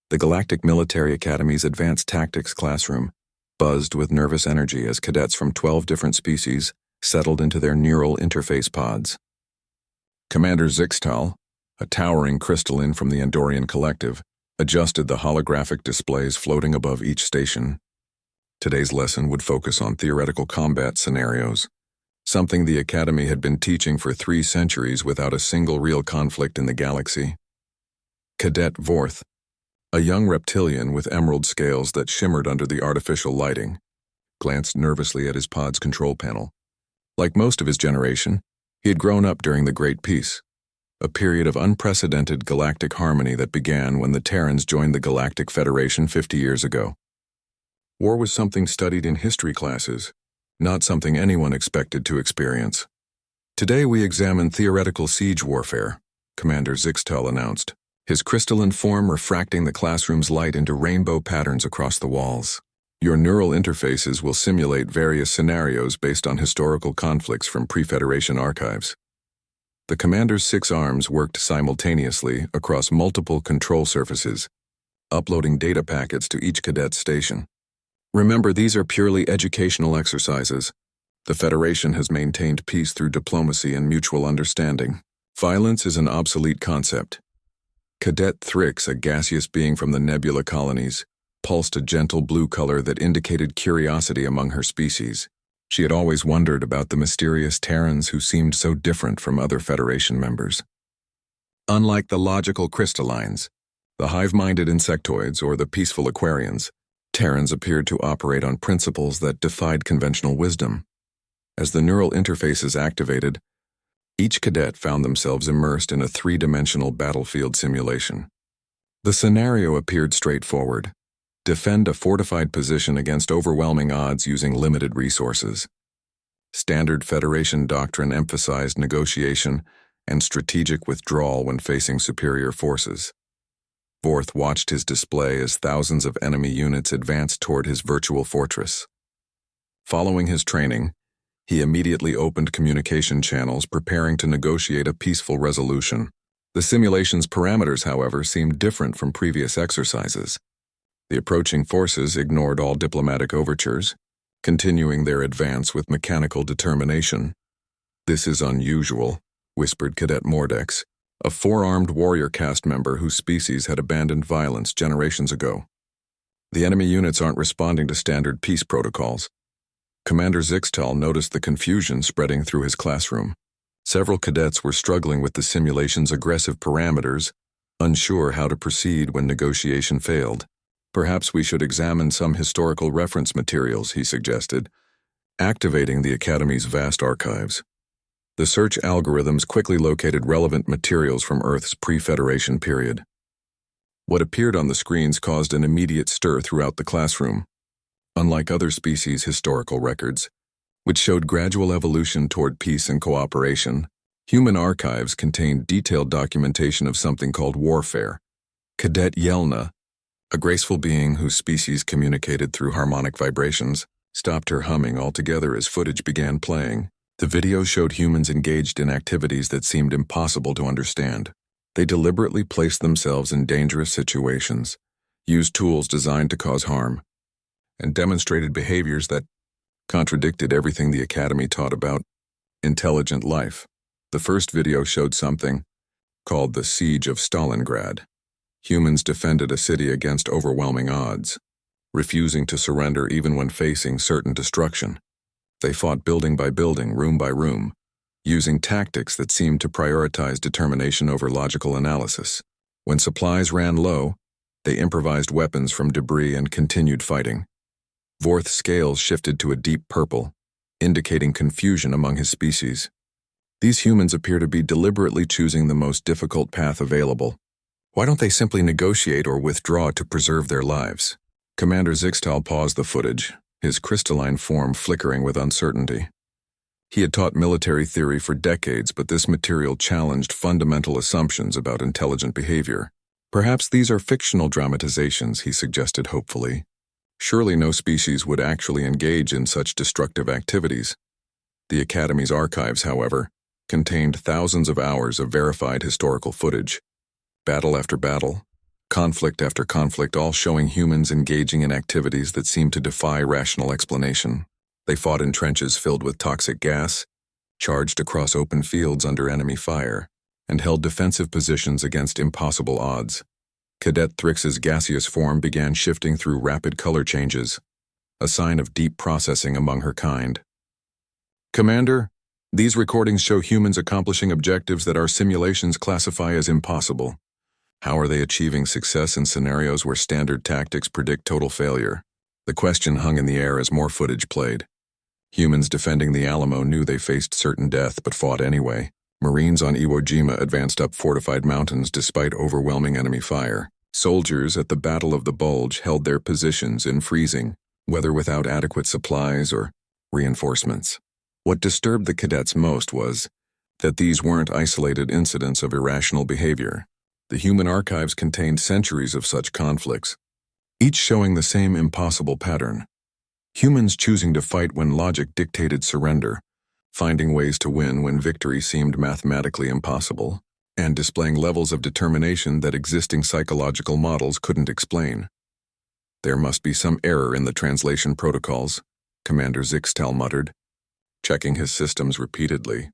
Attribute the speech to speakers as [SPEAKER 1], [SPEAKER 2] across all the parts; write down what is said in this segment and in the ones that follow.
[SPEAKER 1] The Galactic Military Academy's Advanced Tactics classroom buzzed with nervous energy as cadets from 12 different species settled into their neural interface pods. Commander Zixtal, a towering crystalline from the Andorian Collective, adjusted the holographic displays floating above each station. Today's lesson would focus on theoretical combat scenarios, something the Academy had been teaching for 3 centuries without a single real conflict in the galaxy. Cadet Vorth, a young reptilian with emerald scales that shimmered under the artificial lighting, glanced nervously at his pod's control panel. Like most of his generation, he had grown up during the Great Peace, a period of unprecedented galactic harmony that began when the Terrans joined the Galactic Federation 50 years ago. War was something studied in history classes, not something anyone expected to experience. Today we examine theoretical siege warfare, Commander Zixtal announced, his crystalline form refracting the classroom's light into rainbow patterns across the walls. Your neural interfaces will simulate various scenarios based on historical conflicts from pre-Federation archives. The commander's 6 arms worked simultaneously across multiple control surfaces, uploading data packets to each cadet's station. Remember, these are purely educational exercises. The Federation has maintained peace through diplomacy and mutual understanding. Violence is an obsolete concept. Cadet Thrix, a gaseous being from the Nebula colonies, pulsed a gentle blue color that indicated curiosity among her species. She had always wondered about the mysterious Terrans who seemed so different from other Federation members. Unlike the logical crystallines, the hive-minded insectoids, or the peaceful Aquarians, Terrans appeared to operate on principles that defied conventional wisdom. As the neural interfaces activated, each cadet found themselves immersed in a 3-dimensional battlefield simulation. The scenario appeared straightforward. Defend a fortified position against overwhelming odds using limited resources. Standard Federation doctrine emphasized negotiation and strategic withdrawal when facing superior forces. Vorth watched his display as thousands of enemy units advanced toward his virtual fortress. Following his training, he immediately opened communication channels, preparing to negotiate a peaceful resolution. The simulation's parameters, however, seemed different from previous exercises. The approaching forces ignored all diplomatic overtures, continuing their advance with mechanical determination. "This is unusual," whispered Cadet Mordex, a 4-armed warrior caste member whose species had abandoned violence generations ago. "The enemy units aren't responding to standard peace protocols." Commander Zixtal noticed the confusion spreading through his classroom. Several cadets were struggling with the simulation's aggressive parameters, unsure how to proceed when negotiation failed. "Perhaps we should examine some historical reference materials," he suggested, activating the Academy's vast archives. The search algorithms quickly located relevant materials from Earth's pre-Federation period. What appeared on the screens caused an immediate stir throughout the classroom. Unlike other species' historical records, which showed gradual evolution toward peace and cooperation, human archives contained detailed documentation of something called warfare. Cadet Yelna, a graceful being whose species communicated through harmonic vibrations, stopped her humming altogether as footage began playing. The video showed humans engaged in activities that seemed impossible to understand. They deliberately placed themselves in dangerous situations, used tools designed to cause harm, and demonstrated behaviors that contradicted everything the Academy taught about intelligent life. The first video showed something called the Siege of Stalingrad. Humans defended a city against overwhelming odds, refusing to surrender even when facing certain destruction. They fought building by building, room by room, using tactics that seemed to prioritize determination over logical analysis. When supplies ran low, they improvised weapons from debris and continued fighting. Vorth's scales shifted to a deep purple, indicating confusion among his species. These humans appear to be deliberately choosing the most difficult path available. Why don't they simply negotiate or withdraw to preserve their lives? Commander Zixtal paused the footage, his crystalline form flickering with uncertainty. He had taught military theory for decades, but this material challenged fundamental assumptions about intelligent behavior. Perhaps these are fictional dramatizations, he suggested hopefully. Surely no species would actually engage in such destructive activities. The Academy's archives, however, contained thousands of hours of verified historical footage. Battle after battle, Conflict after conflict, all showing humans engaging in activities that seemed to defy rational explanation. They fought in trenches filled with toxic gas, charged across open fields under enemy fire, and held defensive positions against impossible odds. Cadet Thrix's gaseous form began shifting through rapid color changes, a sign of deep processing among her kind. Commander, these recordings show humans accomplishing objectives that our simulations classify as impossible. How are they achieving success in scenarios where standard tactics predict total failure? The question hung in the air as more footage played. Humans defending the Alamo knew they faced certain death but fought anyway. Marines on Iwo Jima advanced up fortified mountains despite overwhelming enemy fire. Soldiers at the Battle of the Bulge held their positions in freezing, whether without adequate supplies or reinforcements. What disturbed the cadets most was that these weren't isolated incidents of irrational behavior. The human archives contained centuries of such conflicts, each showing the same impossible pattern. Humans choosing to fight when logic dictated surrender, finding ways to win when victory seemed mathematically impossible, and displaying levels of determination that existing psychological models couldn't explain. There must be some error in the translation protocols, Commander Zixtel muttered, checking his systems repeatedly.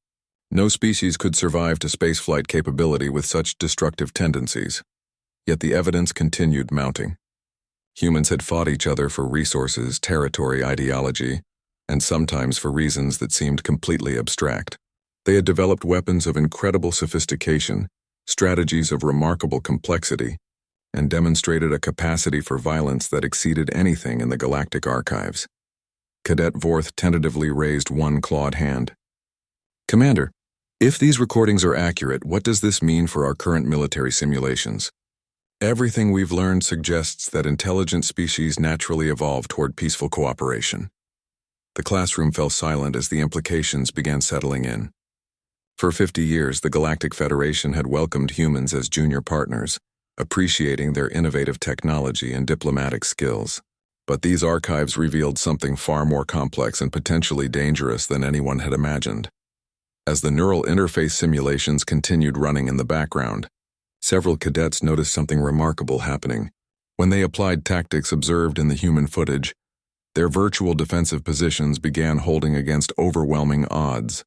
[SPEAKER 1] No species could survive to spaceflight capability with such destructive tendencies. Yet the evidence continued mounting. Humans had fought each other for resources, territory, ideology, and sometimes for reasons that seemed completely abstract. They had developed weapons of incredible sophistication, strategies of remarkable complexity, and demonstrated a capacity for violence that exceeded anything in the galactic archives. Cadet Vorth tentatively raised one clawed hand. Commander, if these recordings are accurate, what does this mean for our current military simulations? Everything we've learned suggests that intelligent species naturally evolve toward peaceful cooperation. The classroom fell silent as the implications began settling in. For 50 years, the Galactic Federation had welcomed humans as junior partners, appreciating their innovative technology and diplomatic skills. But these archives revealed something far more complex and potentially dangerous than anyone had imagined. As the neural interface simulations continued running in the background, several cadets noticed something remarkable happening. When they applied tactics observed in the human footage, their virtual defensive positions began holding against overwhelming odds.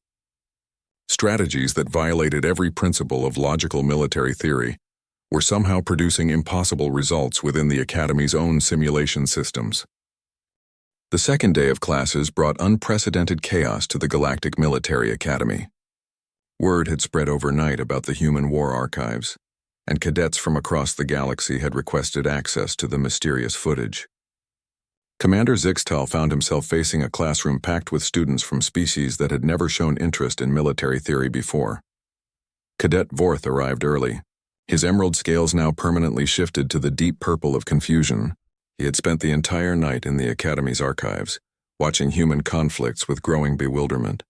[SPEAKER 1] Strategies that violated every principle of logical military theory were somehow producing impossible results within the Academy's own simulation systems. The second day of classes brought unprecedented chaos to the Galactic Military Academy. Word had spread overnight about the human war archives, and cadets from across the galaxy had requested access to the mysterious footage. Commander Zixtel found himself facing a classroom packed with students from species that had never shown interest in military theory before. Cadet Vorth arrived early. His emerald scales now permanently shifted to the deep purple of confusion. He had spent the entire night in the Academy's archives, watching human conflicts with growing bewilderment.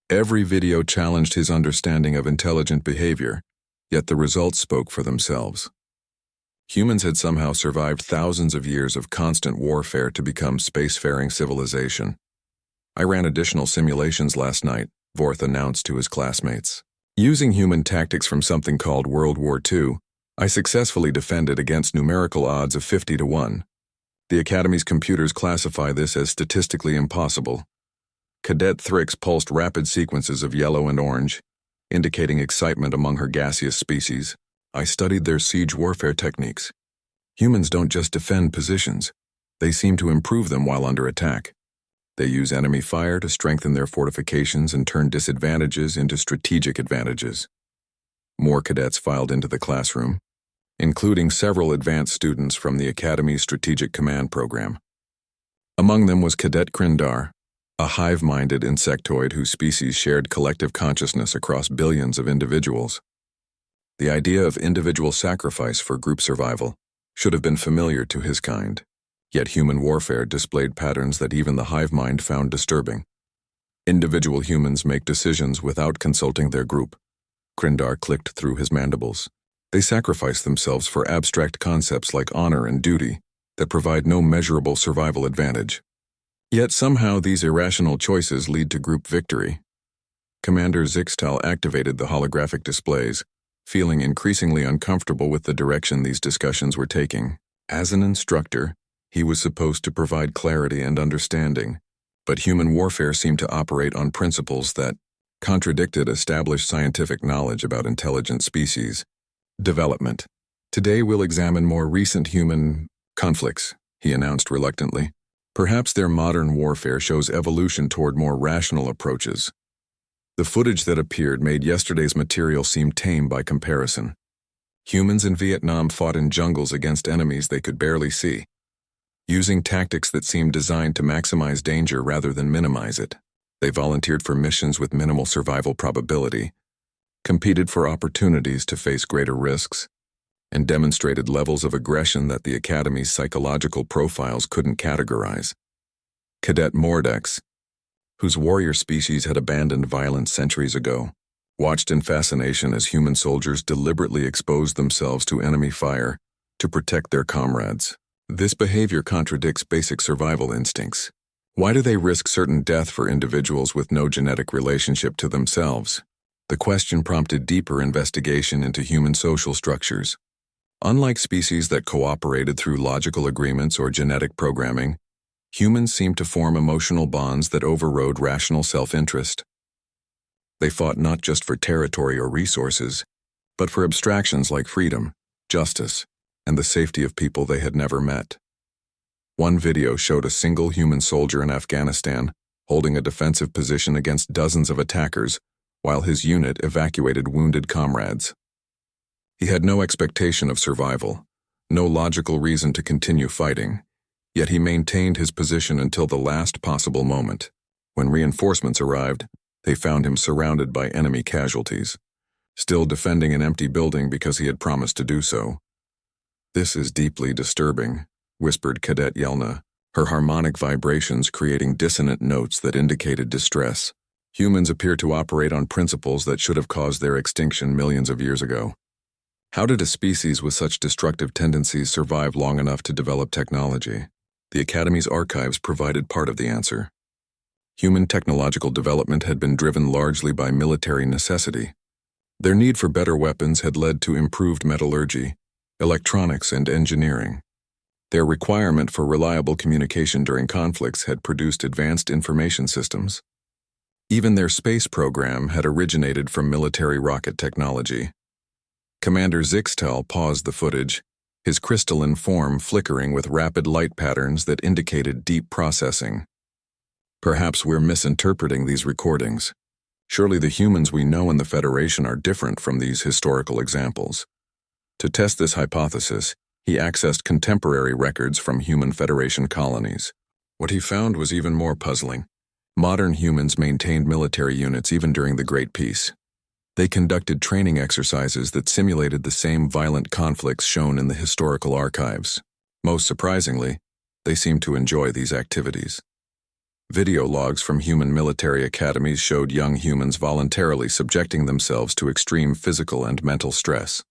[SPEAKER 1] Every video challenged his understanding of intelligent behavior, yet the results spoke for themselves. Humans had somehow survived thousands of years of constant warfare to become spacefaring civilization. I ran additional simulations last night, Vorth announced to his classmates. Using human tactics from something called World War II, I successfully defended against numerical odds of 50 to 1. The Academy's computers classify this as statistically impossible. Cadet Thrix pulsed rapid sequences of yellow and orange, indicating excitement among her gaseous species. I studied their siege warfare techniques. Humans don't just defend positions, they seem to improve them while under attack. They use enemy fire to strengthen their fortifications and turn disadvantages into strategic advantages. More cadets filed into the classroom, including several advanced students from the Academy's Strategic Command Program. Among them was Cadet Krindar, a hive-minded insectoid whose species shared collective consciousness across billions of individuals. The idea of individual sacrifice for group survival should have been familiar to his kind, yet human warfare displayed patterns that even the hive mind found disturbing. Individual humans make decisions without consulting their group. Krindar clicked through his mandibles. They sacrifice themselves for abstract concepts like honor and duty that provide no measurable survival advantage. Yet somehow these irrational choices lead to group victory. Commander Zixtel activated the holographic displays, feeling increasingly uncomfortable with the direction these discussions were taking. As an instructor, he was supposed to provide clarity and understanding, but human warfare seemed to operate on principles that contradicted established scientific knowledge about intelligent species development. Today we'll examine more recent human conflicts, he announced reluctantly. Perhaps their modern warfare shows evolution toward more rational approaches. The footage that appeared made yesterday's material seem tame by comparison. Humans in Vietnam fought in jungles against enemies they could barely see, using tactics that seemed designed to maximize danger rather than minimize it. They volunteered for missions with minimal survival probability, competed for opportunities to face greater risks, and demonstrated levels of aggression that the Academy's psychological profiles couldn't categorize. Cadet Mordex, whose warrior species had abandoned violence centuries ago, watched in fascination as human soldiers deliberately exposed themselves to enemy fire to protect their comrades. This behavior contradicts basic survival instincts. Why do they risk certain death for individuals with no genetic relationship to themselves? The question prompted deeper investigation into human social structures. Unlike species that cooperated through logical agreements or genetic programming, humans seemed to form emotional bonds that overrode rational self-interest. They fought not just for territory or resources, but for abstractions like freedom, justice, and the safety of people they had never met. One video showed a single human soldier in Afghanistan holding a defensive position against dozens of attackers while his unit evacuated wounded comrades. He had no expectation of survival, no logical reason to continue fighting, yet he maintained his position until the last possible moment. When reinforcements arrived, they found him surrounded by enemy casualties, still defending an empty building because he had promised to do so. "This is deeply disturbing," whispered Cadet Yelna, her harmonic vibrations creating dissonant notes that indicated distress. Humans appear to operate on principles that should have caused their extinction millions of years ago. How did a species with such destructive tendencies survive long enough to develop technology? The Academy's archives provided part of the answer. Human technological development had been driven largely by military necessity. Their need for better weapons had led to improved metallurgy, electronics, and engineering. Their requirement for reliable communication during conflicts had produced advanced information systems. Even their space program had originated from military rocket technology. Commander Zixtel paused the footage, his crystalline form flickering with rapid light patterns that indicated deep processing. Perhaps we're misinterpreting these recordings. Surely the humans we know in the Federation are different from these historical examples. To test this hypothesis, he accessed contemporary records from human Federation colonies. What he found was even more puzzling. Modern humans maintained military units even during the Great Peace. They conducted training exercises that simulated the same violent conflicts shown in the historical archives. Most surprisingly, they seemed to enjoy these activities. Video logs from human military academies showed young humans voluntarily subjecting themselves to extreme physical and mental stress.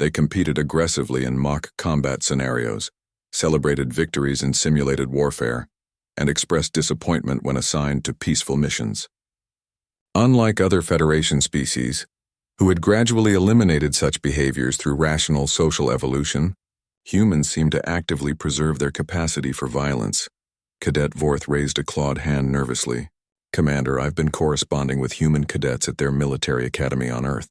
[SPEAKER 1] They competed aggressively in mock combat scenarios, celebrated victories in simulated warfare, and expressed disappointment when assigned to peaceful missions. Unlike other Federation species, who had gradually eliminated such behaviors through rational social evolution, humans seemed to actively preserve their capacity for violence. Cadet Vorth raised a clawed hand nervously. "Commander, I've been corresponding with human cadets at their military academy on Earth.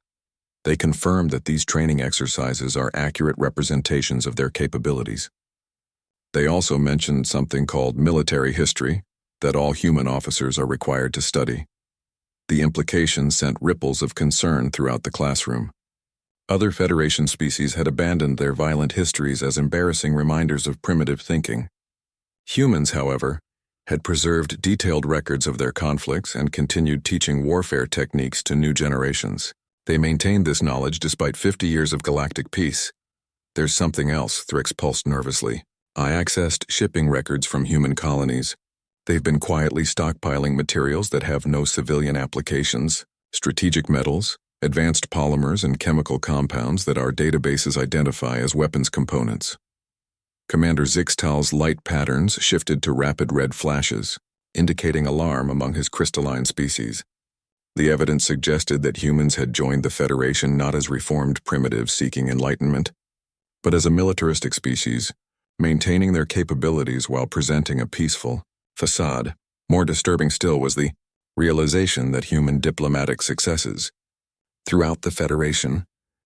[SPEAKER 1] They confirmed that these training exercises are accurate representations of their capabilities. They also mentioned something called military history that all human officers are required to study." The implication sent ripples of concern throughout the classroom. Other Federation species had abandoned their violent histories as embarrassing reminders of primitive thinking. Humans, however, had preserved detailed records of their conflicts and continued teaching warfare techniques to new generations. They maintained this knowledge despite 50 years of galactic peace. "There's something else," Thrix pulsed nervously. "I accessed shipping records from human colonies. They've been quietly stockpiling materials that have no civilian applications, strategic metals, advanced polymers, and chemical compounds that our databases identify as weapons components." Commander Zixtal's light patterns shifted to rapid red flashes, indicating alarm among his crystalline species. The evidence suggested that humans had joined the Federation not as reformed primitives seeking enlightenment, but as a militaristic species, maintaining their capabilities while presenting a peaceful facade. More disturbing still was the realization that human diplomatic successes throughout the Federation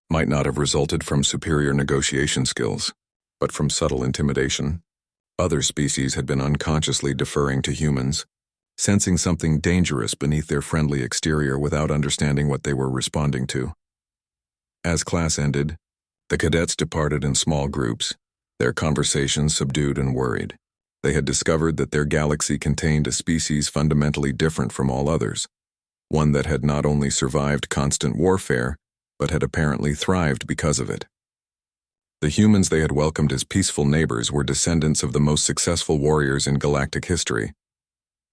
[SPEAKER 1] might not have resulted from superior negotiation skills, but from subtle intimidation. Other species had been unconsciously deferring to humans, sensing something dangerous beneath their friendly exterior without understanding what they were responding to. As class ended, the cadets departed in small groups, their conversations subdued and worried. They had discovered that their galaxy contained a species fundamentally different from all others, one that had not only survived constant warfare, but had apparently thrived because of it. The humans they had welcomed as peaceful neighbors were descendants of the most successful warriors in galactic history,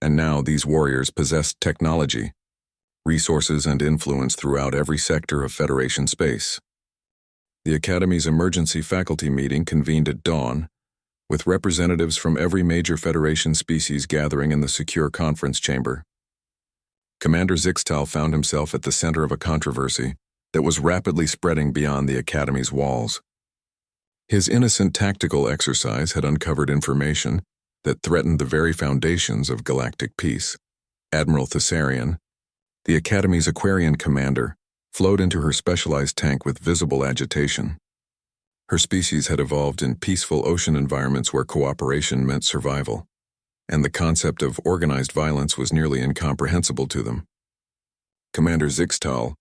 [SPEAKER 1] and now these warriors possessed technology, resources, and influence throughout every sector of Federation space. The Academy's emergency faculty meeting convened at dawn, with representatives from every major Federation species gathering in the secure conference chamber. Commander Zixtal found himself at the center of a controversy that was rapidly spreading beyond the Academy's walls. His innocent tactical exercise had uncovered information that threatened the very foundations of galactic peace. Admiral Thessarian, the Academy's Aquarian commander, flowed into her specialized tank with visible agitation. Her species had evolved in peaceful ocean environments where cooperation meant survival, and the concept of organized violence was nearly incomprehensible to them. Commander Zixtal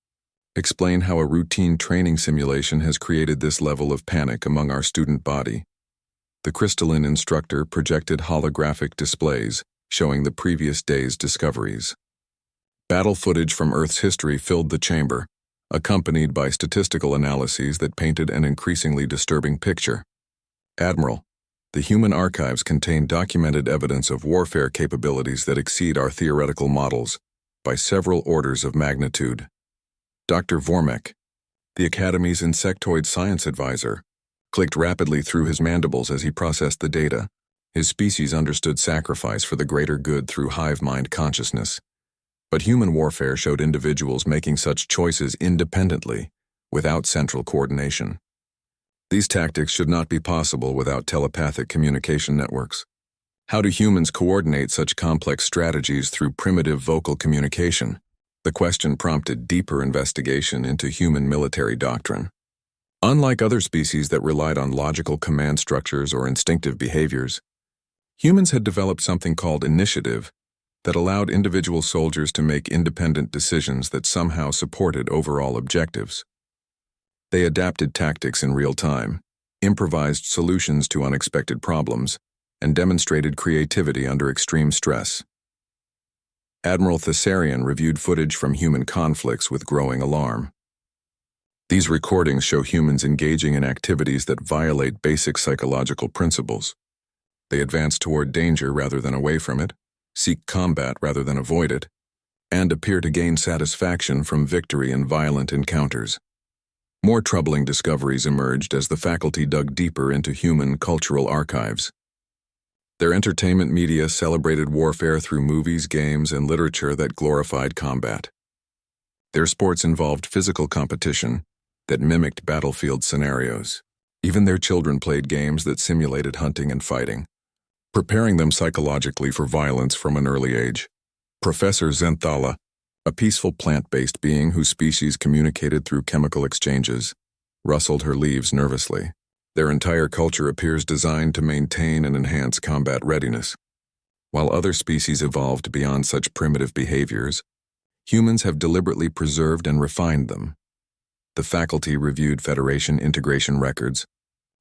[SPEAKER 1] explained how a routine training simulation has created this level of panic among our student body. The crystalline instructor projected holographic displays showing the previous day's discoveries. Battle footage from Earth's history filled the chamber, accompanied by statistical analyses that painted an increasingly disturbing picture. Admiral, the human archives contain documented evidence of warfare capabilities that exceed our theoretical models by several orders of magnitude. Dr. Vormek, the Academy's insectoid science advisor, clicked rapidly through his mandibles as he processed the data. His species understood sacrifice for the greater good through hive mind consciousness. But human warfare showed individuals making such choices independently, without central coordination. These tactics should not be possible without telepathic communication networks. How do humans coordinate such complex strategies through primitive vocal communication? The question prompted deeper investigation into human military doctrine. Unlike other species that relied on logical command structures or instinctive behaviors, humans had developed something called initiative that allowed individual soldiers to make independent decisions that somehow supported overall objectives. They adapted tactics in real time, improvised solutions to unexpected problems, and demonstrated creativity under extreme stress. Admiral Thessarian reviewed footage from human conflicts with growing alarm. These recordings show humans engaging in activities that violate basic psychological principles. They advance toward danger rather than away from it, seek combat rather than avoid it, and appear to gain satisfaction from victory in violent encounters. More troubling discoveries emerged as the faculty dug deeper into human cultural archives. Their entertainment media celebrated warfare through movies, games, and literature that glorified combat. Their sports involved physical competition that mimicked battlefield scenarios. Even their children played games that simulated hunting and fighting, preparing them psychologically for violence from an early age. Professor Zenthala, a peaceful plant-based being whose species communicated through chemical exchanges, rustled her leaves nervously. Their entire culture appears designed to maintain and enhance combat readiness. While other species evolved beyond such primitive behaviors, humans have deliberately preserved and refined them. The faculty reviewed Federation integration records,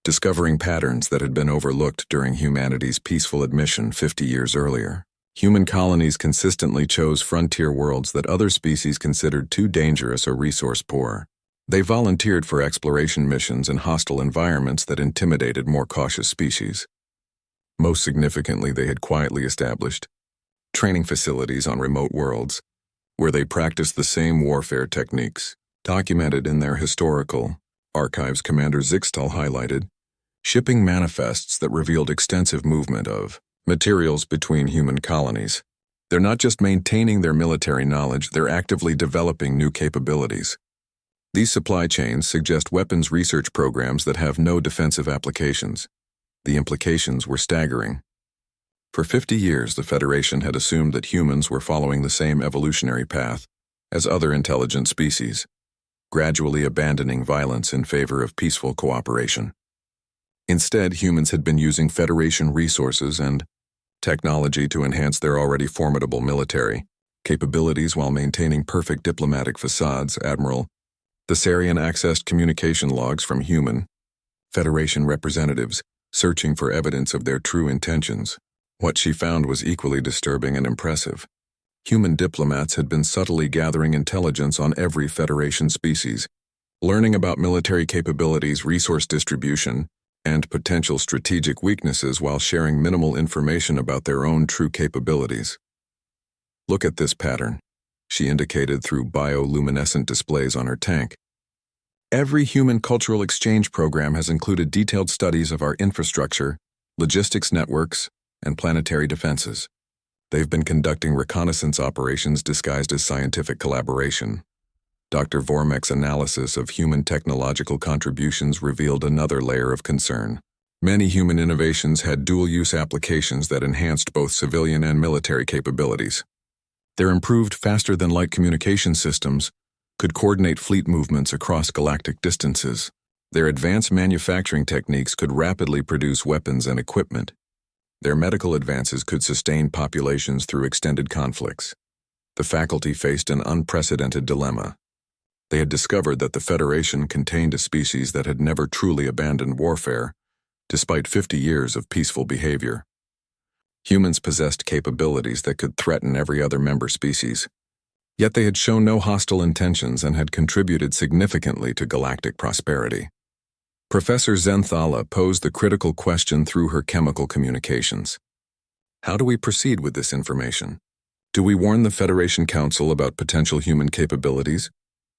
[SPEAKER 1] discovering patterns that had been overlooked during humanity's peaceful admission 50 years earlier. Human colonies consistently chose frontier worlds that other species considered too dangerous or resource-poor. They volunteered for exploration missions in hostile environments that intimidated more cautious species. Most significantly, they had quietly established training facilities on remote worlds, where they practiced the same warfare techniques. Documented in their historical archives, Commander Zixtal highlighted shipping manifests that revealed extensive movement of materials between human colonies. They're not just maintaining their military knowledge, they're actively developing new capabilities. These supply chains suggest weapons research programs that have no defensive applications. The implications were staggering. For 50 years, the Federation had assumed that humans were following the same evolutionary path as other intelligent species, gradually abandoning violence in favor of peaceful cooperation. Instead, humans had been using Federation resources and technology to enhance their already formidable military capabilities while maintaining perfect diplomatic facades. Admiral Thessarian accessed communication logs from human Federation representatives, searching for evidence of their true intentions. What she found was equally disturbing and impressive. Human diplomats had been subtly gathering intelligence on every Federation species, learning about military capabilities, resource distribution, and potential strategic weaknesses while sharing minimal information about their own true capabilities. Look at this pattern, she indicated through bioluminescent displays on her tank. Every human cultural exchange program has included detailed studies of our infrastructure, logistics networks, and planetary defenses. They've been conducting reconnaissance operations disguised as scientific collaboration. Dr. Vormek's analysis of human technological contributions revealed another layer of concern. Many human innovations had dual-use applications that enhanced both civilian and military capabilities. Their improved faster-than-light communication systems could coordinate fleet movements across galactic distances. Their advanced manufacturing techniques could rapidly produce weapons and equipment. Their medical advances could sustain populations through extended conflicts. The faculty faced an unprecedented dilemma. They had discovered that the Federation contained a species that had never truly abandoned warfare, despite 50 years of peaceful behavior. Humans possessed capabilities that could threaten every other member species, yet they had shown no hostile intentions and had contributed significantly to galactic prosperity. Professor Zenthala posed the critical question through her chemical communications. How do we proceed with this information? Do we warn the Federation Council about potential human capabilities?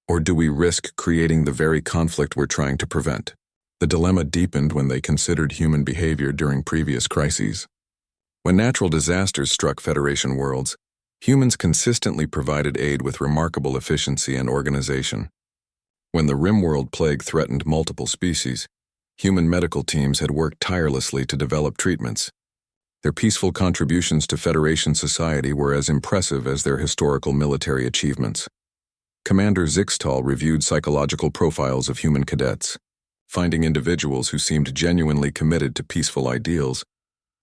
[SPEAKER 1] Or do we risk creating the very conflict we're trying to prevent? The dilemma deepened when they considered human behavior during previous crises. When natural disasters struck Federation worlds, humans consistently provided aid with remarkable efficiency and organization. When the Rimworld plague threatened multiple species, human medical teams had worked tirelessly to develop treatments. Their peaceful contributions to Federation society were as impressive as their historical military achievements. Commander Zixtal reviewed psychological profiles of human cadets, finding individuals who seemed genuinely committed to peaceful ideals,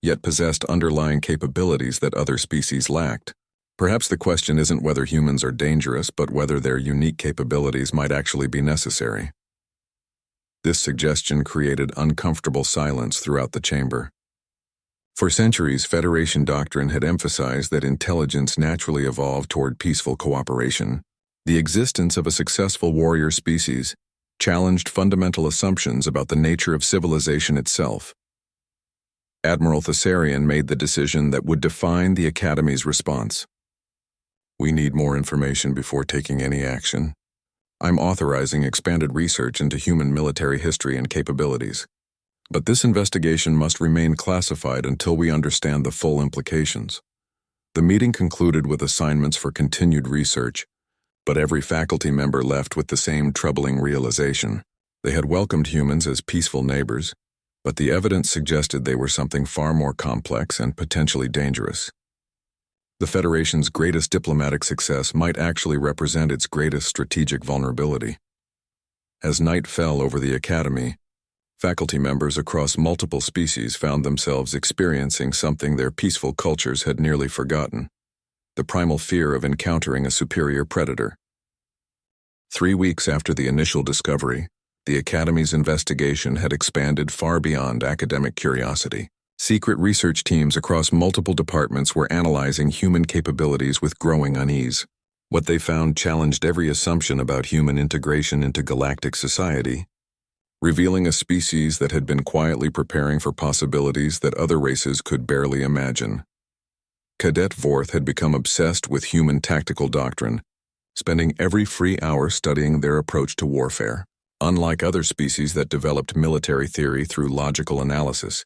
[SPEAKER 1] yet possessed underlying capabilities that other species lacked. Perhaps the question isn't whether humans are dangerous, but whether their unique capabilities might actually be necessary. This suggestion created uncomfortable silence throughout the chamber. For centuries, Federation doctrine had emphasized that intelligence naturally evolved toward peaceful cooperation. The existence of a successful warrior species challenged fundamental assumptions about the nature of civilization itself. Admiral Thessarian made the decision that would define the Academy's response. We need more information before taking any action. I'm authorizing expanded research into human military history and capabilities. But this investigation must remain classified until we understand the full implications. The meeting concluded with assignments for continued research, but every faculty member left with the same troubling realization. They had welcomed humans as peaceful neighbors, but the evidence suggested they were something far more complex and potentially dangerous. The Federation's greatest diplomatic success might actually represent its greatest strategic vulnerability. As night fell over the Academy, faculty members across multiple species found themselves experiencing something their peaceful cultures had nearly forgotten: the primal fear of encountering a superior predator. 3 weeks after the initial discovery, the Academy's investigation had expanded far beyond academic curiosity. Secret research teams across multiple departments were analyzing human capabilities with growing unease. What they found challenged every assumption about human integration into galactic society, revealing a species that had been quietly preparing for possibilities that other races could barely imagine. Cadet Vorth had become obsessed with human tactical doctrine, spending every free hour studying their approach to warfare. Unlike other species that developed military theory through logical analysis,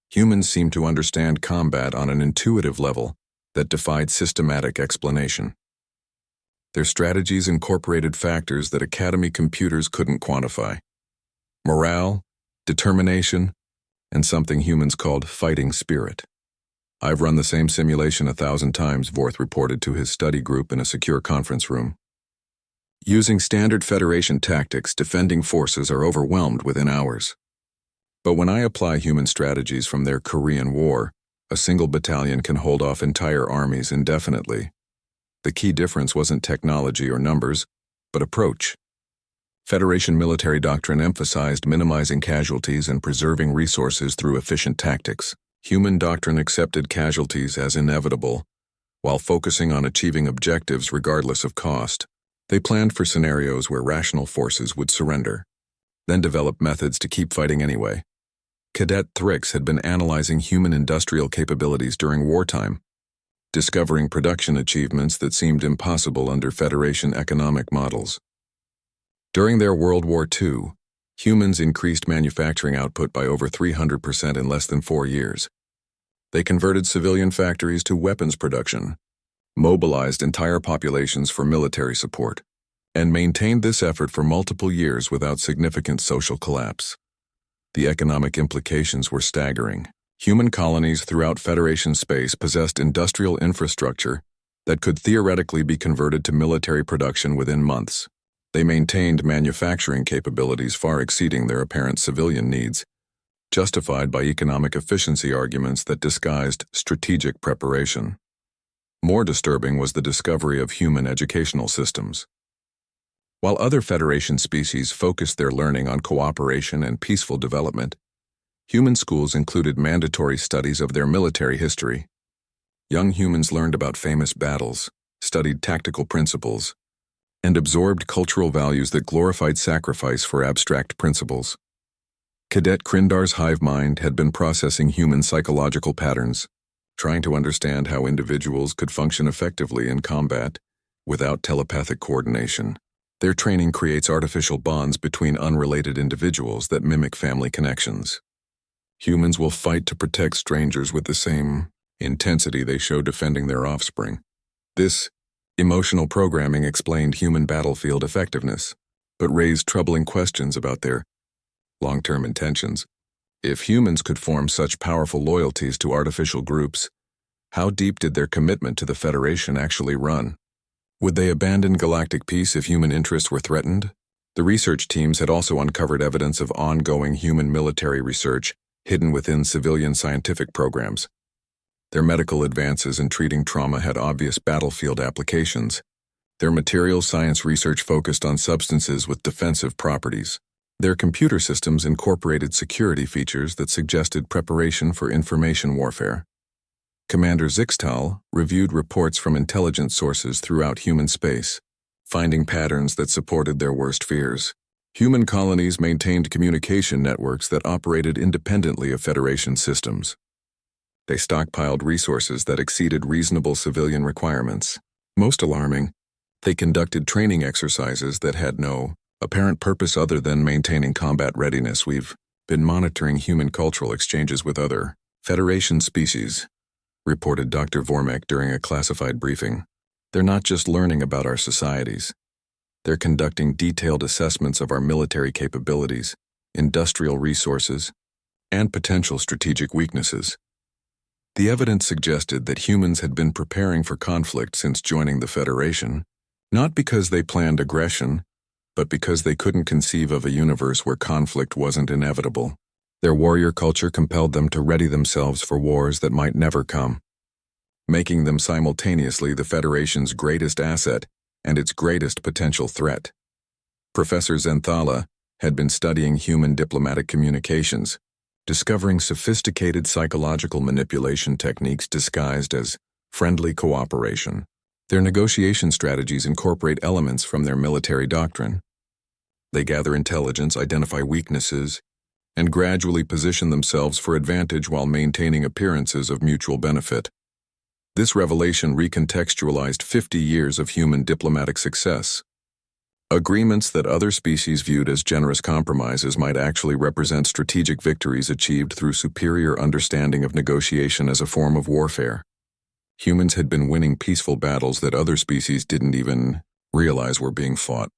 [SPEAKER 1] humans seemed to understand combat on an intuitive level, that defied systematic explanation. Their strategies incorporated factors that Academy computers couldn't quantify: morale, determination, and something humans called fighting spirit. "I've run the same simulation 1,000 times," Vorth reported to his study group in a secure conference room. "Using standard Federation tactics, defending forces are overwhelmed within hours. But when I apply human strategies from their Korean War, a single battalion can hold off entire armies indefinitely." The key difference wasn't technology or numbers, but approach. Federation military doctrine emphasized minimizing casualties and preserving resources through efficient tactics. Human doctrine accepted casualties as inevitable, while focusing on achieving objectives regardless of cost. They planned for scenarios where rational forces would surrender, then developed methods to keep fighting anyway. Cadet Thrix had been analyzing human industrial capabilities during wartime, discovering production achievements that seemed impossible under Federation economic models. During their World War II, humans increased manufacturing output by over 300% in less than 4 years. They converted civilian factories to weapons production, mobilized entire populations for military support, and maintained this effort for multiple years without significant social collapse. The economic implications were staggering. Human colonies throughout Federation space possessed industrial infrastructure that could theoretically be converted to military production within months. They maintained manufacturing capabilities far exceeding their apparent civilian needs, justified by economic efficiency arguments that disguised strategic preparation. More disturbing was the discovery of human educational systems. While other Federation species focused their learning on cooperation and peaceful development, human schools included mandatory studies of their military history. Young humans learned about famous battles, studied tactical principles, and absorbed cultural values that glorified sacrifice for abstract principles. Cadet Krindar's hive mind had been processing human psychological patterns, trying to understand how individuals could function effectively in combat without telepathic coordination. Their training creates artificial bonds between unrelated individuals that mimic family connections. Humans will fight to protect strangers with the same intensity they show defending their offspring. This emotional programming explained human battlefield effectiveness, but raised troubling questions about their long-term intentions. If humans could form such powerful loyalties to artificial groups, how deep did their commitment to the Federation actually run? Would they abandon galactic peace if human interests were threatened? The research teams had also uncovered evidence of ongoing human military research hidden within civilian scientific programs. Their medical advances in treating trauma had obvious battlefield applications. Their materials science research focused on substances with defensive properties. Their computer systems incorporated security features that suggested preparation for information warfare. Commander Zixtal reviewed reports from intelligence sources throughout human space, finding patterns that supported their worst fears. Human colonies maintained communication networks that operated independently of Federation systems. They stockpiled resources that exceeded reasonable civilian requirements. Most alarming, they conducted training exercises that had no apparent purpose other than maintaining combat readiness. "We've been monitoring human cultural exchanges with other Federation species," reported Dr. Vormek during a classified briefing. "They're not just learning about our societies. They're conducting detailed assessments of our military capabilities, industrial resources, and potential strategic weaknesses." The evidence suggested that humans had been preparing for conflict since joining the Federation, not because they planned aggression, but because they couldn't conceive of a universe where conflict wasn't inevitable. Their warrior culture compelled them to ready themselves for wars that might never come, making them simultaneously the Federation's greatest asset and its greatest potential threat. Professor Zenthala had been studying human diplomatic communications, discovering sophisticated psychological manipulation techniques disguised as friendly cooperation. Their negotiation strategies incorporate elements from their military doctrine. They gather intelligence, identify weaknesses, and gradually position themselves for advantage while maintaining appearances of mutual benefit. This revelation recontextualized 50 years of human diplomatic success. Agreements that other species viewed as generous compromises might actually represent strategic victories achieved through superior understanding of negotiation as a form of warfare. Humans had been winning peaceful battles that other species didn't even realize were being fought.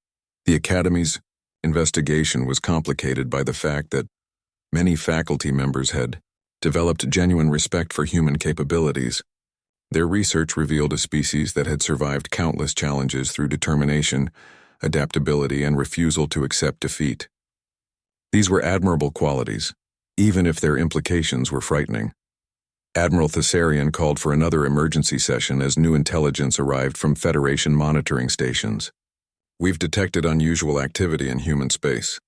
[SPEAKER 1] The Academy's investigation was complicated by the fact that many faculty members had developed genuine respect for human capabilities. Their research revealed a species that had survived countless challenges through determination, adaptability, and refusal to accept defeat. These were admirable qualities, even if their implications were frightening. Admiral Thessarian called for another emergency session as new intelligence arrived from Federation monitoring stations. We've detected unusual activity in human space.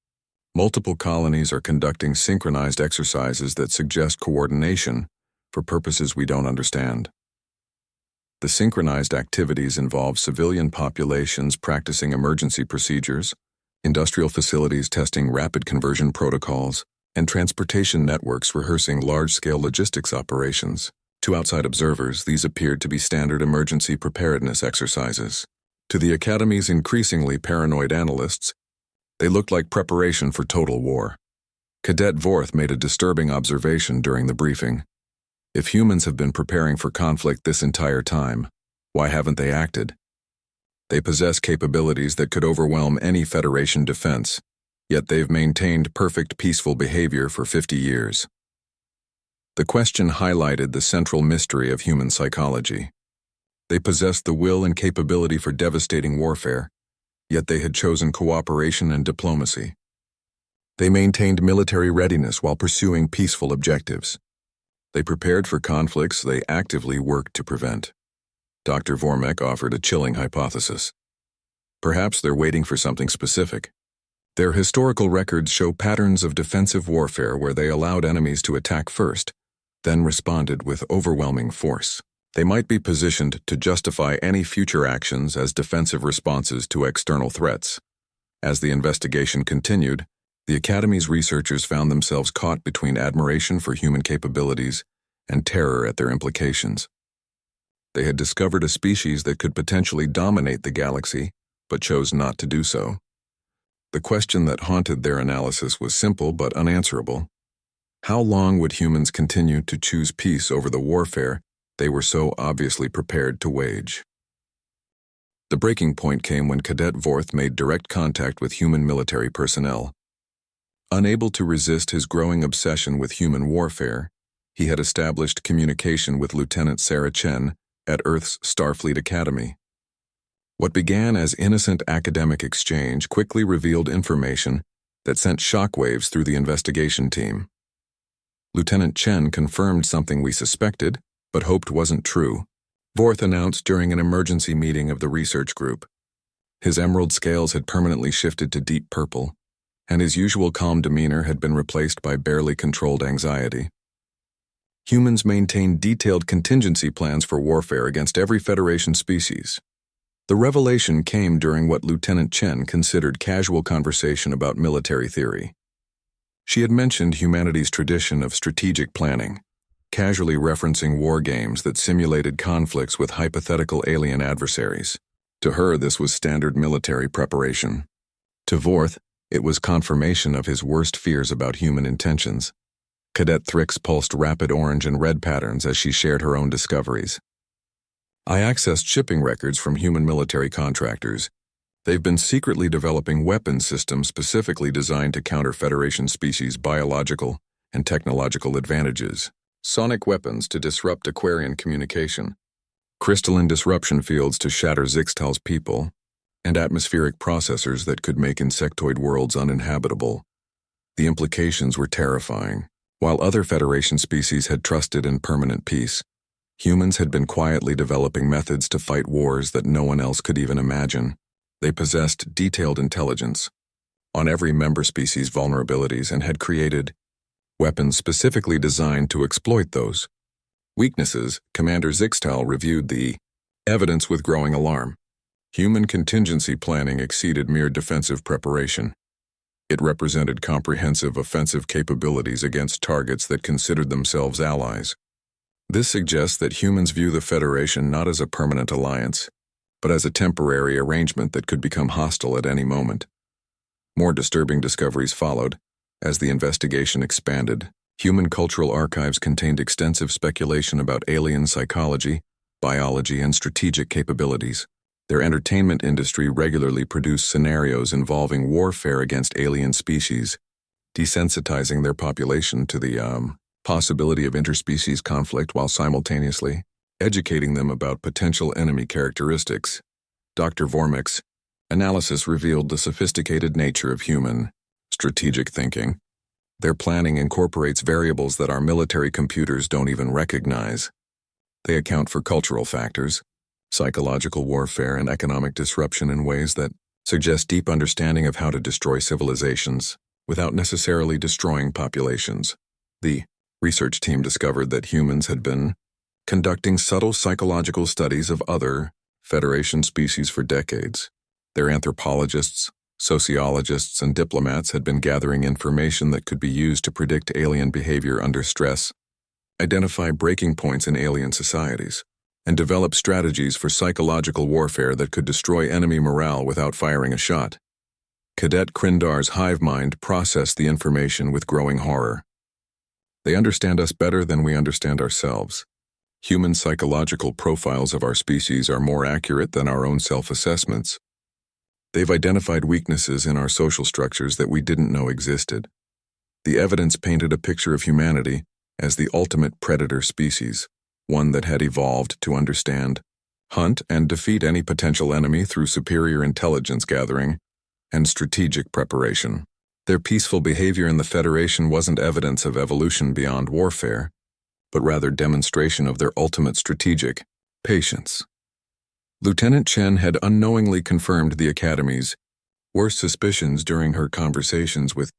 [SPEAKER 1] Multiple colonies are conducting synchronized exercises that suggest coordination for purposes we don't understand. The synchronized activities involve civilian populations practicing emergency procedures, industrial facilities testing rapid conversion protocols, and transportation networks rehearsing large-scale logistics operations. To outside observers, these appeared to be standard emergency preparedness exercises. To the Academy's increasingly paranoid analysts, they looked like preparation for total war. Cadet Vorth made a disturbing observation during the briefing. If humans have been preparing for conflict this entire time, why haven't they acted? They possess capabilities that could overwhelm any Federation defense, yet they've maintained perfect peaceful behavior for 50 years. The question highlighted the central mystery of human psychology. They possessed the will and capability for devastating warfare, yet they had chosen cooperation and diplomacy. They maintained military readiness while pursuing peaceful objectives. They prepared for conflicts they actively worked to prevent. Dr. Vormek offered a chilling hypothesis. Perhaps they're waiting for something specific. Their historical records show patterns of defensive warfare where they allowed enemies to attack first, then responded with overwhelming force. They might be positioned to justify any future actions as defensive responses to external threats. As the investigation continued, the Academy's researchers found themselves caught between admiration for human capabilities and terror at their implications. They had discovered a species that could potentially dominate the galaxy, but chose not to do so. The question that haunted their analysis was simple but unanswerable. How long would humans continue to choose peace over the warfare they were so obviously prepared to wage? The breaking point came when Cadet Vorth made direct contact with human military personnel. Unable to resist his growing obsession with human warfare, he had established communication with Lieutenant Sarah Chen at Earth's Starfleet Academy. What began as innocent academic exchange quickly revealed information that sent shockwaves through the investigation team. Lieutenant Chen confirmed something we suspected, but hoped wasn't true. Vorth announced during an emergency meeting of the research group. His emerald scales had permanently shifted to deep purple, and his usual calm demeanor had been replaced by barely controlled anxiety. Humans maintained detailed contingency plans for warfare against every Federation species. The revelation came during what Lieutenant Chen considered casual conversation about military theory. She had mentioned humanity's tradition of strategic planning, casually referencing war games that simulated conflicts with hypothetical alien adversaries. To her, this was standard military preparation. To Vorth, it was confirmation of his worst fears about human intentions. Cadet Thrix pulsed rapid orange and red patterns as she shared her own discoveries. I accessed shipping records from human military contractors. They've been secretly developing weapons systems specifically designed to counter Federation species' biological and technological advantages. Sonic weapons to disrupt Aquarian communication, crystalline disruption fields to shatter Zixtal's people, and atmospheric processors that could make insectoid worlds uninhabitable. The implications were terrifying. While other Federation species had trusted in permanent peace, humans had been quietly developing methods to fight wars that no one else could even imagine. They possessed detailed intelligence on every member species' vulnerabilities and had created weapons specifically designed to exploit those weaknesses. Commander Zixtal reviewed the evidence with growing alarm. Human contingency planning exceeded mere defensive preparation. It represented comprehensive offensive capabilities against targets that considered themselves allies. This suggests that humans view the Federation not as a permanent alliance, but as a temporary arrangement that could become hostile at any moment. More disturbing discoveries followed. As the investigation expanded, human cultural archives contained extensive speculation about alien psychology, biology, and strategic capabilities. Their entertainment industry regularly produced scenarios involving warfare against alien species, desensitizing their population to the possibility of interspecies conflict while simultaneously educating them about potential enemy characteristics. Dr. Vormik's analysis revealed the sophisticated nature of human strategic thinking. Their planning incorporates variables that our military computers don't even recognize. They account for cultural factors, psychological warfare, and economic disruption in ways that suggest deep understanding of how to destroy civilizations without necessarily destroying populations. The research team discovered that humans had been conducting subtle psychological studies of other Federation species for decades. Their anthropologists, sociologists, and diplomats had been gathering information that could be used to predict alien behavior under stress, identify breaking points in alien societies, and develop strategies for psychological warfare that could destroy enemy morale without firing a shot. Cadet Krindar's hive mind processed the information with growing horror. They understand us better than we understand ourselves. Human psychological profiles of our species are more accurate than our own self-assessments. They've identified weaknesses in our social structures that we didn't know existed. The evidence painted a picture of humanity as the ultimate predator species, one that had evolved to understand, hunt, and defeat any potential enemy through superior intelligence gathering and strategic preparation. Their peaceful behavior in the Federation wasn't evidence of evolution beyond warfare, but rather demonstration of their ultimate strategic patience. Lieutenant Chen had unknowingly confirmed the Academy's worst suspicions during her conversations with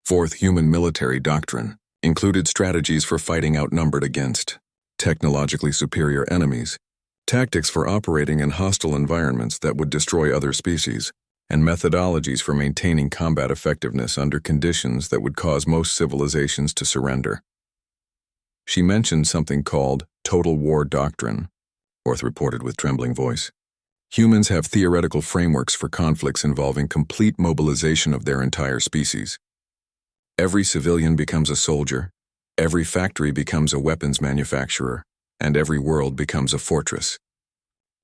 [SPEAKER 1] Fourth Human Military Doctrine, included strategies for fighting outnumbered against technologically superior enemies, tactics for operating in hostile environments that would destroy other species, and methodologies for maintaining combat effectiveness under conditions that would cause most civilizations to surrender. She mentioned something called total war doctrine, Orth reported with trembling voice. Humans have theoretical frameworks for conflicts involving complete mobilization of their entire species. Every civilian becomes a soldier, every factory becomes a weapons manufacturer, and every world becomes a fortress.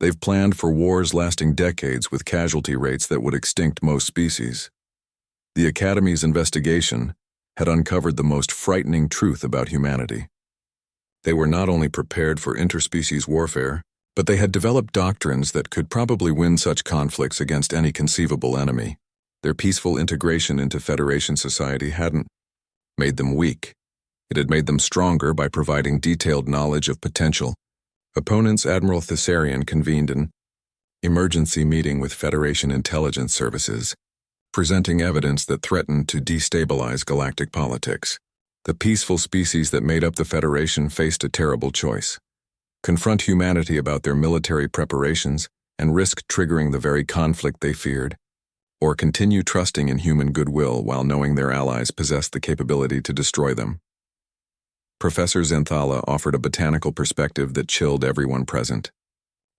[SPEAKER 1] They've planned for wars lasting decades with casualty rates that would extinct most species. The Academy's investigation had uncovered the most frightening truth about humanity. They were not only prepared for interspecies warfare, but they had developed doctrines that could probably win such conflicts against any conceivable enemy. Their peaceful integration into Federation society hadn't made them weak. It had made them stronger by providing detailed knowledge of potential. Opponents Admiral Thessarian convened an emergency meeting with Federation intelligence services, presenting evidence that threatened to destabilize galactic politics. The peaceful species that made up the Federation faced a terrible choice: confront humanity about their military preparations and risk triggering the very conflict they feared, or continue trusting in human goodwill while knowing their allies possessed the capability to destroy them. Professor Zenthala offered a botanical perspective that chilled everyone present.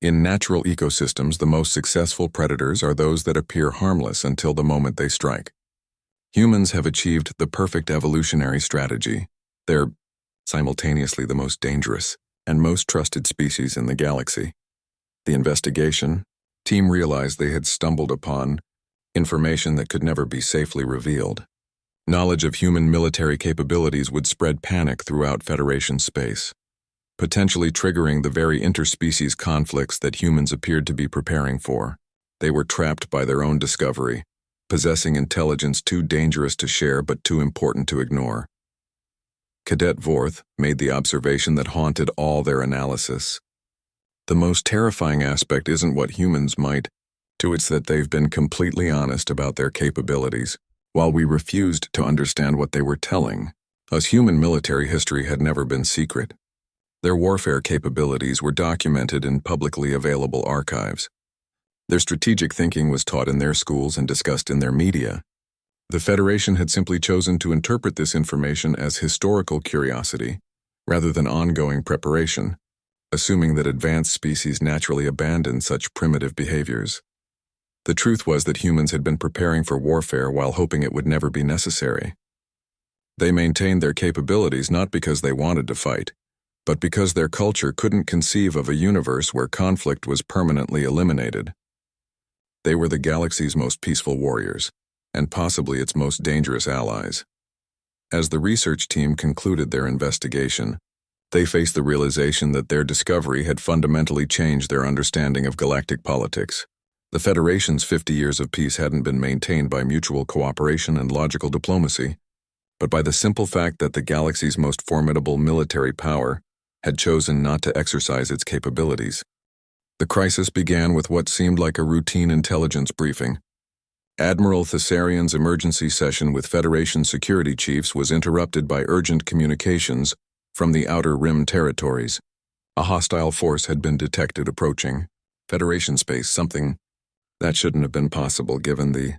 [SPEAKER 1] In natural ecosystems, the most successful predators are those that appear harmless until the moment they strike. Humans have achieved the perfect evolutionary strategy. They're simultaneously the most dangerous and most trusted species in the galaxy. The investigation team realized they had stumbled upon information that could never be safely revealed. Knowledge of human military capabilities would spread panic throughout Federation space, potentially triggering the very interspecies conflicts that humans appeared to be preparing for. They were trapped by their own discovery, possessing intelligence too dangerous to share but too important to ignore. Cadet Vorth made the observation that haunted all their analysis. The most terrifying aspect isn't what humans might do, it's that they've been completely honest about their capabilities, while we refused to understand what they were telling us. Human military history had never been secret. Their warfare capabilities were documented in publicly available archives. Their strategic thinking was taught in their schools and discussed in their media. The Federation had simply chosen to interpret this information as historical curiosity rather than ongoing preparation, assuming that advanced species naturally abandon such primitive behaviors. The truth was that humans had been preparing for warfare while hoping it would never be necessary. They maintained their capabilities not because they wanted to fight, but because their culture couldn't conceive of a universe where conflict was permanently eliminated. They were the galaxy's most peaceful warriors, and possibly its most dangerous allies. As the research team concluded their investigation, they faced the realization that their discovery had fundamentally changed their understanding of galactic politics. The Federation's 50 years of peace hadn't been maintained by mutual cooperation and logical diplomacy, but by the simple fact that the galaxy's most formidable military power had chosen not to exercise its capabilities. The crisis began with what seemed like a routine intelligence briefing. Admiral Thessarian's emergency session with Federation security chiefs was interrupted by urgent communications from the Outer Rim territories. A hostile force had been detected approaching Federation space, something that shouldn't have been possible given the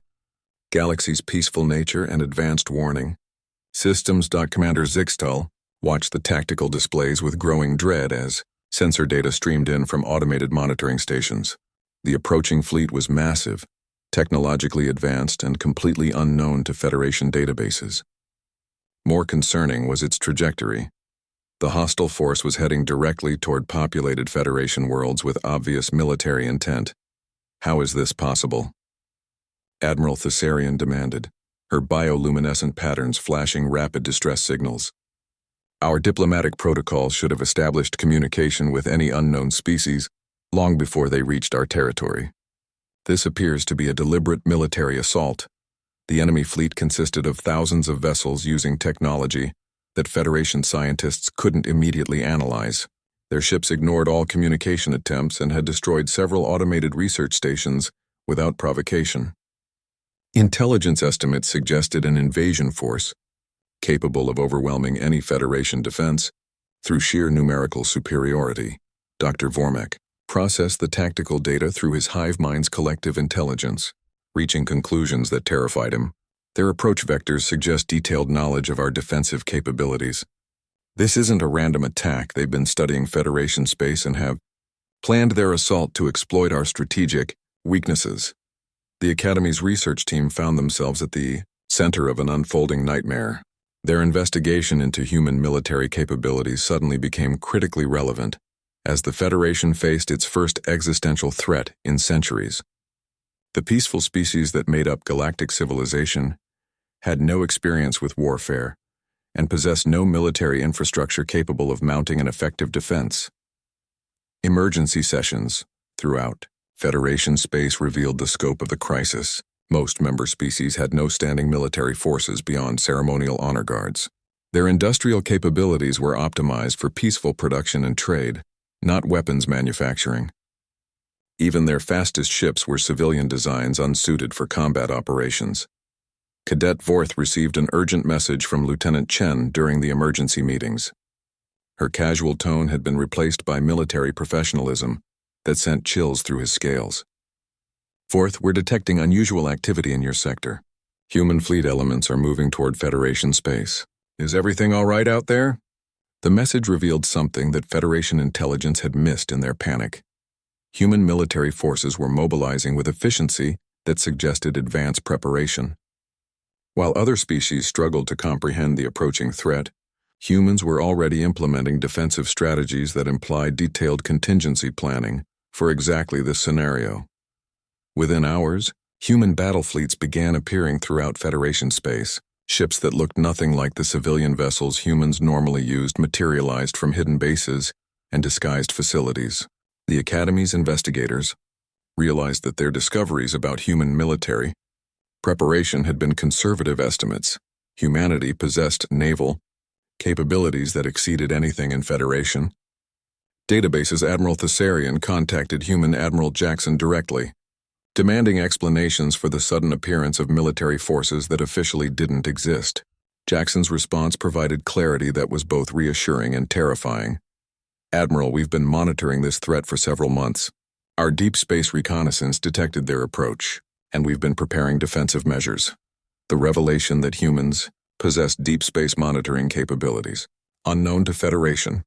[SPEAKER 1] galaxy's peaceful nature and advanced warning. Systems. Commander Zixtal watched the tactical displays with growing dread as sensor data streamed in from automated monitoring stations. The approaching fleet was massive, technologically advanced, and completely unknown to Federation databases. More concerning was its trajectory. The hostile force was heading directly toward populated Federation worlds with obvious military intent. How is this possible? Admiral Thessarian demanded, her bioluminescent patterns flashing rapid distress signals. Our diplomatic protocols should have established communication with any unknown species long before they reached our territory. This appears to be a deliberate military assault. The enemy fleet consisted of thousands of vessels using technology that Federation scientists couldn't immediately analyze. Their ships ignored all communication attempts and had destroyed several automated research stations without provocation. Intelligence estimates suggested an invasion force capable of overwhelming any Federation defense through sheer numerical superiority. Dr. Vormek processed the tactical data through his hive mind's collective intelligence, reaching conclusions that terrified him. Their approach vectors suggest detailed knowledge of our defensive capabilities. This isn't a random attack. They've been studying Federation space and have planned their assault to exploit our strategic weaknesses. The Academy's research team found themselves at the center of an unfolding nightmare. Their investigation into human military capabilities suddenly became critically relevant as the Federation faced its first existential threat in centuries. The peaceful species that made up galactic civilization had no experience with warfare and possessed no military infrastructure capable of mounting an effective defense. Emergency sessions throughout Federation space revealed the scope of the crisis. Most member species had no standing military forces beyond ceremonial honor guards. Their industrial capabilities were optimized for peaceful production and trade, not weapons manufacturing. Even their fastest ships were civilian designs unsuited for combat operations. Cadet Vorth received an urgent message from Lieutenant Chen during the emergency meetings. Her casual tone had been replaced by military professionalism that sent chills through his scales. Vorth, we're detecting unusual activity in your sector. Human fleet elements are moving toward Federation space. Is everything all right out there? The message revealed something that Federation intelligence had missed in their panic. Human military forces were mobilizing with efficiency that suggested advanced preparation. While other species struggled to comprehend the approaching threat, humans were already implementing defensive strategies that implied detailed contingency planning for exactly this scenario. Within hours, human battle fleets began appearing throughout Federation space. Ships that looked nothing like the civilian vessels humans normally used materialized from hidden bases and disguised facilities. The Academy's investigators realized that their discoveries about human military preparation had been conservative estimates. Humanity possessed naval capabilities that exceeded anything in Federation. Databases. Admiral Thessarian contacted Human Admiral Jackson directly, demanding explanations for the sudden appearance of military forces that officially didn't exist. Jackson's response provided clarity that was both reassuring and terrifying. Admiral, we've been monitoring this threat for several months. Our deep space reconnaissance detected their approach, and we've been preparing defensive measures. The revelation that humans possess deep space monitoring capabilities, unknown to Federation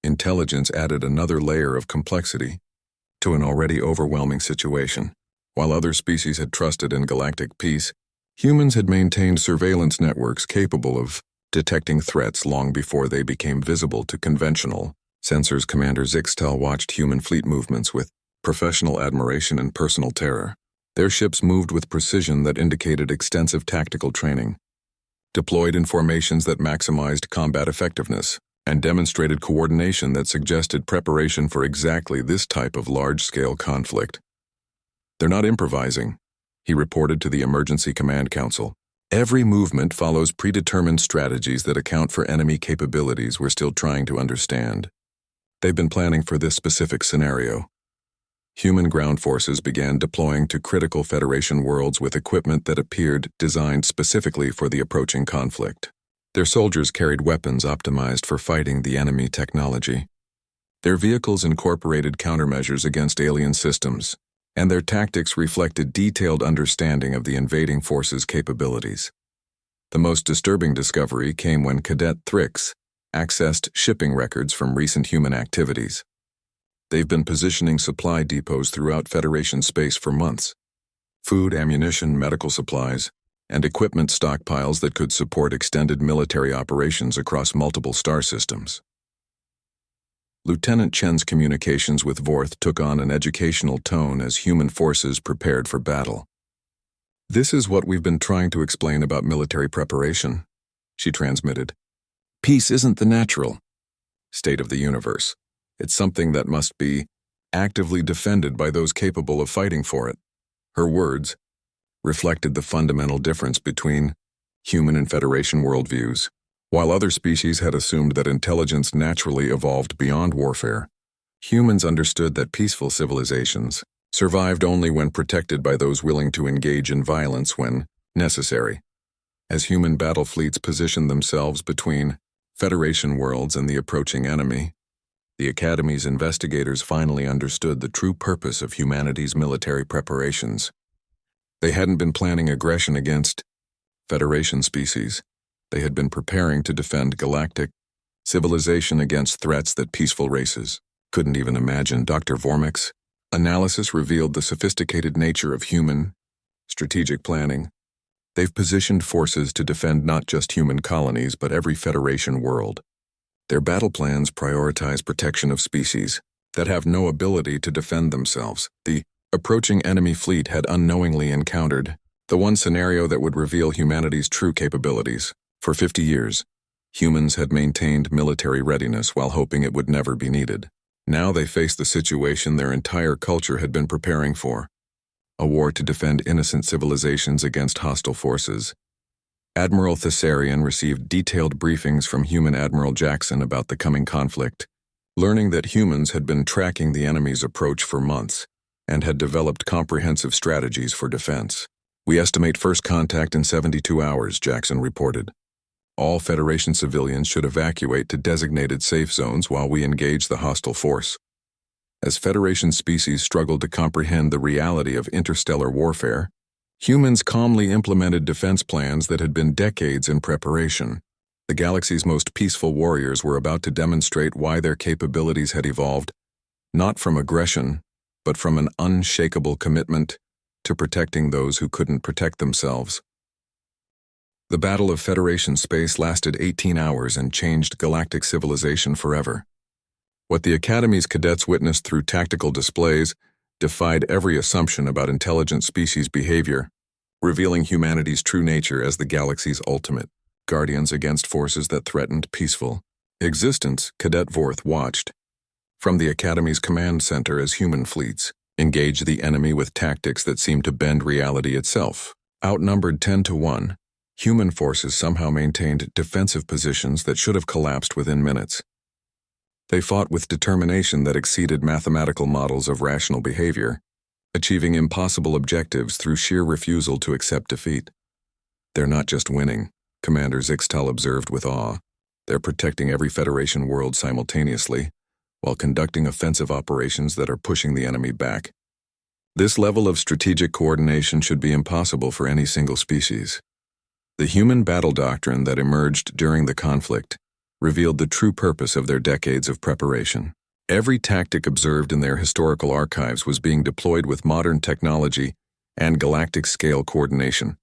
[SPEAKER 1] intelligence, added another layer of complexity to an already overwhelming situation. While other species had trusted in galactic peace, humans had maintained surveillance networks capable of detecting threats long before they became visible to conventional sensors. Commander Zixtel watched human fleet movements with professional admiration and personal terror. Their ships moved with precision that indicated extensive tactical training, deployed in formations that maximized combat effectiveness, and demonstrated coordination that suggested preparation for exactly this type of large-scale conflict. "They're not improvising," he reported to the Emergency Command Council. "Every movement follows predetermined strategies that account for enemy capabilities we're still trying to understand. They've been planning for this specific scenario." Human ground forces began deploying to critical Federation worlds with equipment that appeared designed specifically for the approaching conflict. Their soldiers carried weapons optimized for fighting the enemy technology. Their vehicles incorporated countermeasures against alien systems, and their tactics reflected detailed understanding of the invading force's capabilities. The most disturbing discovery came when Cadet Thrix accessed shipping records from recent human activities. They've been positioning supply depots throughout Federation space for months. Food, ammunition, medical supplies, and equipment stockpiles that could support extended military operations across multiple star systems. Lieutenant Chen's communications with Vorth took on an educational tone as human forces prepared for battle. "This is what we've been trying to explain about military preparation," she transmitted. "Peace isn't the natural state of the universe. It's something that must be actively defended by those capable of fighting for it." Her words reflected the fundamental difference between human and Federation worldviews. While other species had assumed that intelligence naturally evolved beyond warfare, humans understood that peaceful civilizations survived only when protected by those willing to engage in violence when necessary. As human battle fleets positioned themselves between Federation worlds and the approaching enemy, the Academy's investigators finally understood the true purpose of humanity's military preparations. They hadn't been planning aggression against Federation species. They had been preparing to defend galactic civilization against threats that peaceful races couldn't even imagine. Dr. Vormik's analysis revealed the sophisticated nature of human strategic planning. They've positioned forces to defend not just human colonies but every Federation world. Their battle plans prioritize protection of species that have no ability to defend themselves. The approaching enemy fleet had unknowingly encountered the one scenario that would reveal humanity's true capabilities. For 50 years, humans had maintained military readiness while hoping it would never be needed. Now they faced the situation their entire culture had been preparing for: a war to defend innocent civilizations against hostile forces. Admiral Thessarian received detailed briefings from Human Admiral Jackson about the coming conflict, learning that humans had been tracking the enemy's approach for months and had developed comprehensive strategies for defense. "We estimate first contact in 72 hours, Jackson reported. "All Federation civilians should evacuate to designated safe zones while we engage the hostile force." As Federation species struggled to comprehend the reality of interstellar warfare, humans calmly implemented defense plans that had been decades in preparation. The galaxy's most peaceful warriors were about to demonstrate why their capabilities had evolved, not from aggression, but from an unshakable commitment to protecting those who couldn't protect themselves. The Battle of Federation space lasted 18 hours and changed galactic civilization forever. What the Academy's cadets witnessed through tactical displays defied every assumption about intelligent species behavior, revealing humanity's true nature as the galaxy's ultimate guardians against forces that threatened peaceful existence. Cadet Vorth watched from the Academy's command center as human fleets engaged the enemy with tactics that seemed to bend reality itself. Outnumbered 10-1, human forces somehow maintained defensive positions that should have collapsed within minutes. They fought with determination that exceeded mathematical models of rational behavior, achieving impossible objectives through sheer refusal to accept defeat. "They're not just winning," Commander Zixtel observed with awe. "They're protecting every Federation world simultaneously, while conducting offensive operations that are pushing the enemy back. This level of strategic coordination should be impossible for any single species." The human battle doctrine that emerged during the conflict revealed the true purpose of their decades of preparation. Every tactic observed in their historical archives was being deployed with modern technology and galactic-scale coordination.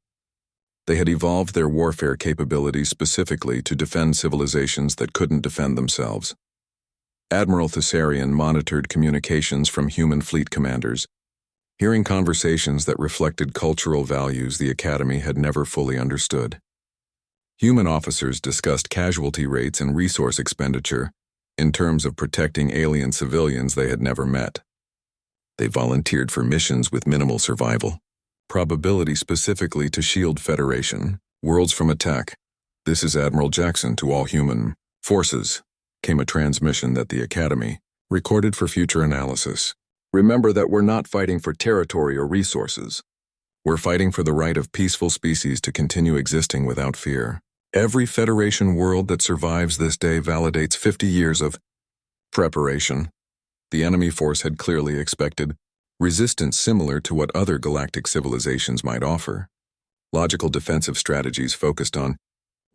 [SPEAKER 1] They had evolved their warfare capabilities specifically to defend civilizations that couldn't defend themselves. Admiral Thessarian monitored communications from human fleet commanders, hearing conversations that reflected cultural values the Academy had never fully understood. Human officers discussed casualty rates and resource expenditure in terms of protecting alien civilians they had never met. They volunteered for missions with minimal survival probability specifically to shield Federation worlds from attack. "This is Admiral Jackson to all human forces," came a transmission that the Academy recorded for future analysis. "Remember that we're not fighting for territory or resources. We're fighting for the right of peaceful species to continue existing without fear. Every Federation world that survives this day validates 50 years of preparation." The enemy force had clearly expected resistance similar to what other galactic civilizations might offer. Logical defensive strategies focused on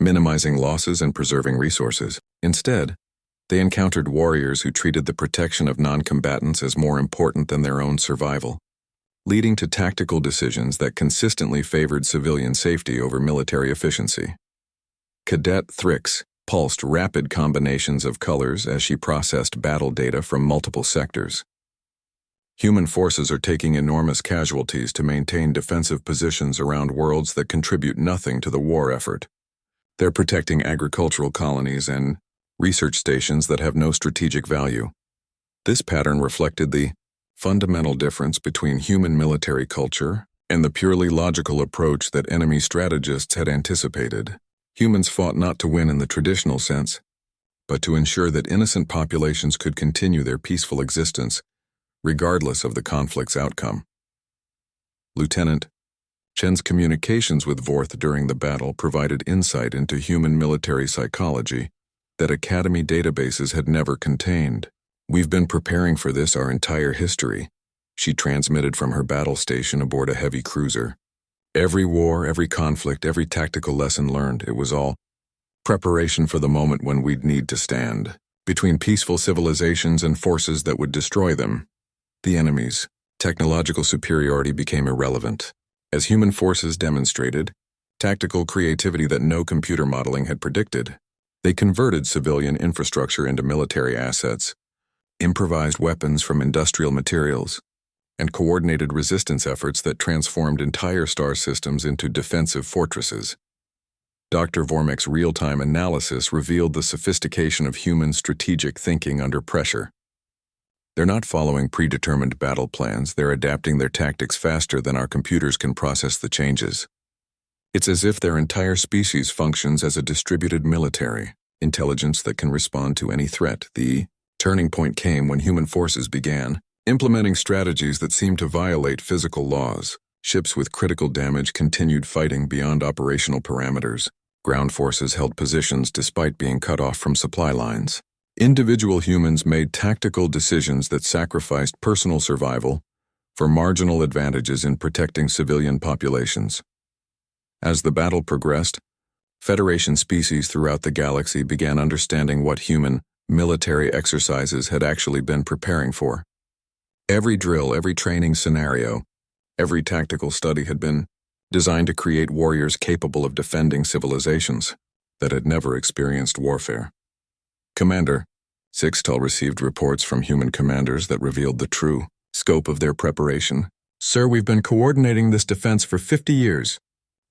[SPEAKER 1] minimizing losses and preserving resources. Instead, they encountered warriors who treated the protection of non-combatants as more important than their own survival, leading to tactical decisions that consistently favored civilian safety over military efficiency. Cadet Thrix pulsed rapid combinations of colors as she processed battle data from multiple sectors. Human forces are taking enormous casualties to maintain defensive positions around worlds that contribute nothing to the war effort. They're protecting agricultural colonies and research stations that have no strategic value. This pattern reflected the fundamental difference between human military culture and the purely logical approach that enemy strategists had anticipated. Humans fought not to win in the traditional sense, but to ensure that innocent populations could continue their peaceful existence, regardless of the conflict's outcome. Lieutenant Chen's communications with Vorth during the battle provided insight into human military psychology that Academy databases had never contained. "We've been preparing for this our entire history," she transmitted from her battle station aboard a heavy cruiser. "Every war, every conflict, every tactical lesson learned, it was all preparation for the moment when we'd need to stand between peaceful civilizations and forces that would destroy them." The enemy's technological superiority became irrelevant, as human forces demonstrated tactical creativity that no computer modeling had predicted. They converted civilian infrastructure into military assets, improvised weapons from industrial materials, and coordinated resistance efforts that transformed entire star systems into defensive fortresses. Dr. Vormek's real-time analysis revealed the sophistication of human strategic thinking under pressure. They're not following predetermined battle plans, they're adapting their tactics faster than our computers can process the changes. It's as if their entire species functions as a distributed military intelligence that can respond to any threat. The turning point came when human forces began implementing strategies that seemed to violate physical laws. Ships with critical damage continued fighting beyond operational parameters. Ground forces held positions despite being cut off from supply lines. Individual humans made tactical decisions that sacrificed personal survival for marginal advantages in protecting civilian populations. As the battle progressed, Federation species throughout the galaxy began understanding what human military exercises had actually been preparing for. Every drill, every training scenario, every tactical study had been designed to create warriors capable of defending civilizations that had never experienced warfare. "Commander," Sixtel received reports from human commanders that revealed the true scope of their preparation. "Sir, we've been coordinating this defense for 50 years.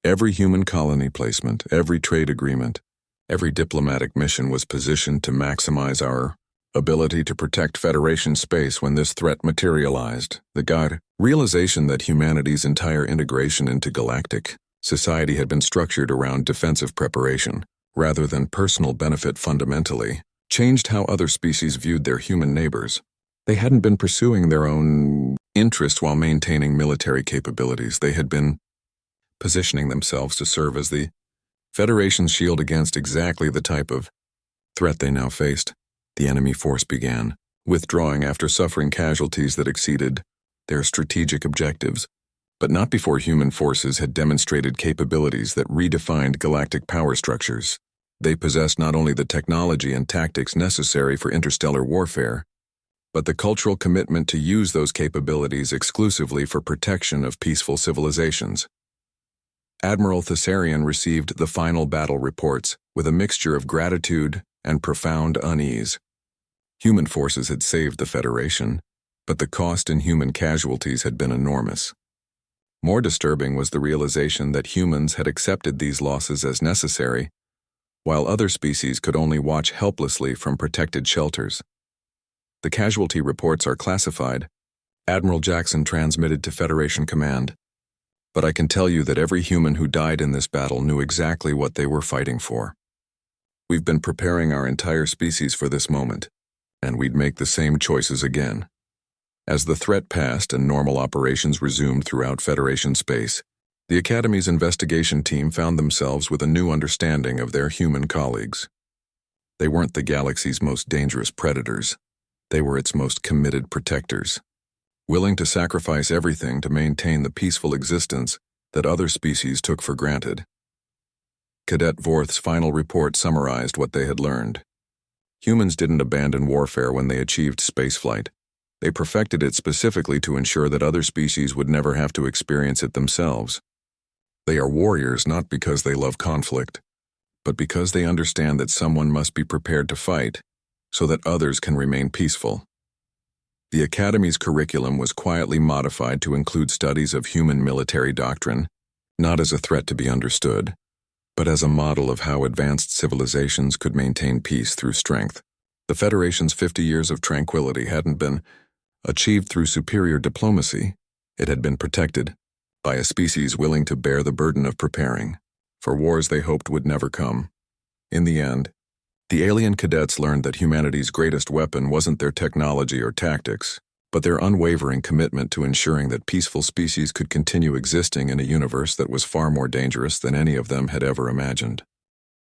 [SPEAKER 1] Every human colony placement, every trade agreement, every diplomatic mission was positioned to maximize our ability to protect Federation space when this threat materialized." The realization that humanity's entire integration into galactic society had been structured around defensive preparation, rather than personal benefit fundamentally, changed how other species viewed their human neighbors. They hadn't been pursuing their own interests while maintaining military capabilities. They had been positioning themselves to serve as the Federation's shield against exactly the type of threat they now faced. The enemy force began withdrawing after suffering casualties that exceeded their strategic objectives, but not before human forces had demonstrated capabilities that redefined galactic power structures. They possessed not only the technology and tactics necessary for interstellar warfare, but the cultural commitment to use those capabilities exclusively for protection of peaceful civilizations. Admiral Thessarian received the final battle reports with a mixture of gratitude and profound unease. Human forces had saved the Federation, but the cost in human casualties had been enormous. More disturbing was the realization that humans had accepted these losses as necessary, while other species could only watch helplessly from protected shelters. The casualty reports are classified, Admiral Jackson transmitted to Federation Command. But I can tell you that every human who died in this battle knew exactly what they were fighting for. We've been preparing our entire species for this moment, and we'd make the same choices again. As the threat passed and normal operations resumed throughout Federation space, the Academy's investigation team found themselves with a new understanding of their human colleagues. They weren't the galaxy's most dangerous predators. They were its most committed protectors, willing to sacrifice everything to maintain the peaceful existence that other species took for granted. Cadet Vorth's final report summarized what they had learned. Humans didn't abandon warfare when they achieved spaceflight. They perfected it specifically to ensure that other species would never have to experience it themselves. They are warriors not because they love conflict, but because they understand that someone must be prepared to fight so that others can remain peaceful. The Academy's curriculum was quietly modified to include studies of human military doctrine, not as a threat to be understood, but as a model of how advanced civilizations could maintain peace through strength. The Federation's 50 years of tranquility hadn't been achieved through superior diplomacy. It had been protected by a species willing to bear the burden of preparing for wars they hoped would never come. In the end, the alien cadets learned that humanity's greatest weapon wasn't their technology or tactics, but their unwavering commitment to ensuring that peaceful species could continue existing in a universe that was far more dangerous than any of them had ever imagined.